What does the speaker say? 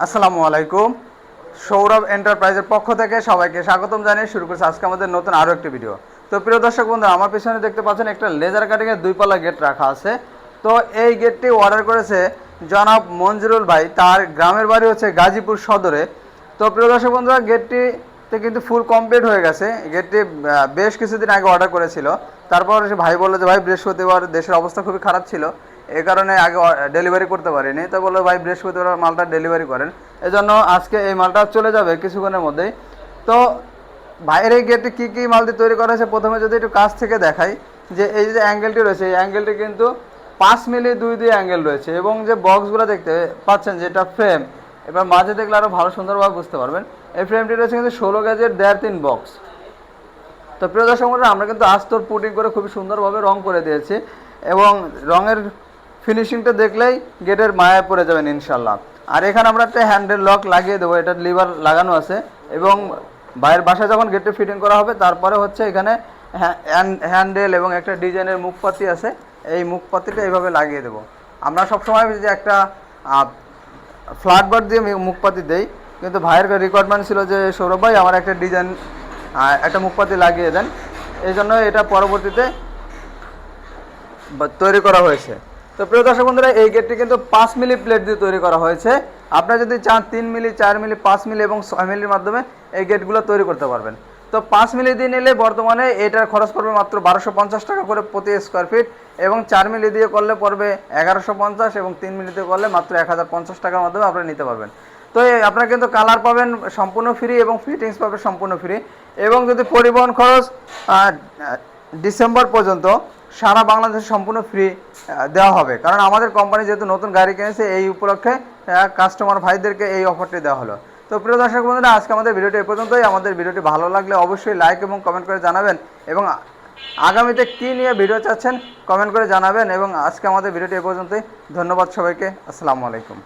আসসালামু আলাইকুম। সৌরভ এন্টারপ্রাইজের পক্ষ থেকে সবাইকে স্বাগতম জানিয়ে শুরু করছি আজকে আমাদের নতুন আরও একটি ভিডিও। তো প্রিয় দর্শক বন্ধুরা, আমার পিছনে দেখতে পাচ্ছেন একটা লেজার কাটিংয়ের 2 পাল্লা গেট রাখা আছে। তো এই গেটটি অর্ডার করেছে জনাব মঞ্জুরুল ভাই, তার গ্রামের বাড়ি হচ্ছে গাজীপুর সদরে। তো প্রিয় দর্শক বন্ধুরা, গেটটিতে কিন্তু ফুল কমপ্লিট হয়ে গেছে। গেটটি বেশ কিছুদিন আগে অর্ডার করেছিল। তারপর সে ভাই বললো যে ভাই বৃহস্পতিবার দেশের অবস্থা খুবই খারাপ ছিল, এই কারণে আগে ডেলিভারি করতে পারিনি। তো বললো ভাই বৃহস্পতিবার মালটা ডেলিভারি করেন, এজন্য আজকে এই মালটা চলে যাবে কিছুক্ষণের মধ্যেই। তো ভাইয়ের এই গেটটি কী কী মাল দিয়ে তৈরি করা হয়েছে প্রথমে যদি একটু কাছ থেকে দেখাই, যে এই যে অ্যাঙ্গেলটি রয়েছে, এই অ্যাঙ্গেলটি কিন্তু 5 মিলি দুই অ্যাঙ্গেল রয়েছে, এবং যে বক্সগুলো দেখতে পাচ্ছেন যেটা ফ্রেম, এবার মাঝে দেখলে আরও ভালো সুন্দরভাবে বুঝতে পারবেন। এই ফ্রেমটি রয়েছে কিন্তু 16 গেজের 1.5-3 বক্স। তো প্রিয় দর্শক বন্ধুরা, আমরা কিন্তু আস্তর পুটিং করে খুবই সুন্দরভাবে রং করে দিয়েছি, এবং রঙের ফিনিশিংটা দেখলেই গেটের মায়ায় পড়ে যাবেন ইনশাল্লাহ। আর এখানে আমরা একটা হ্যান্ডেল লক লাগিয়ে দেবো, এটা লিভার লাগানো আছে, এবং বাইরের বাসায় যখন গেটে ফিটিং করা হবে তারপরে হচ্ছে এখানে হ্যান্ডেল এবং একটা ডিজাইনের মুখপাতি আছে, এই মুখপাতিটা এইভাবে লাগিয়ে দেবো। আমরা সবসময় যে একটা ফ্ল্যাট বার দিয়ে মুখপাতি দেই, কিন্তু ভাইয়ের রিকোয়ারমেন্ট ছিল যে সৌরভ ভাই আমার একটা ডিজাইন একটা মুখপাতি লাগিয়ে দেন, এই জন্য এটা পরবর্তীতে তৈরি করা হয়েছে। তো প্রিয় দর্শক বন্ধুরা, এই গেটটি কিন্তু 5 মিলি প্লেট দিয়ে তৈরি করা হয়েছে। আপনারা যদি চান 3 মিলি, 4 মিলি, 5 মিলি এবং 6 মিলির মাধ্যমে এই গেটগুলো তৈরি করতে পারবেন। তো 5 মিলি দিয়ে নিলে বর্তমানে এটার খরচ পড়বে মাত্র 1250 টাকা করে প্রতি স্কোয়ার ফিট, এবং 4 মিলি দিয়ে করলে পড়বে 1150, এবং 3 মিলি দিয়ে করলে মাত্র 1050 টাকার মাধ্যমে আপনারা নিতে পারবেন। তো আপনারা কিন্তু কালার পাবেন সম্পূর্ণ ফ্রি, এবং ফিটিংস পাবেন সম্পূর্ণ ফ্রি, এবং যদি পরিবহন খরচ ডিসেম্বর পর্যন্ত সারা বাংলাদেশে সম্পূর্ণ ফ্রি দেওয়া হবে, কারণ আমাদের কোম্পানি যেহেতু নতুন গাড়ি কিনেছে, এই উপলক্ষে কাস্টমার ভাইদেরকে এই অফারটি দেওয়া হলো। তো প্রিয় দর্শক বন্ধুরা, আজকে আমাদের ভিডিওটি এ পর্যন্তই। আমাদের ভিডিওটি ভালো লাগলে অবশ্যই লাইক এবং কমেন্ট করে জানাবেন, এবং আগামীতে কী নিয়ে ভিডিও চাচ্ছেন কমেন্ট করে জানাবেন। এবং আজকে আমাদের ভিডিওটি এ পর্যন্তই। ধন্যবাদ সবাইকে। আসসালামু আলাইকুম।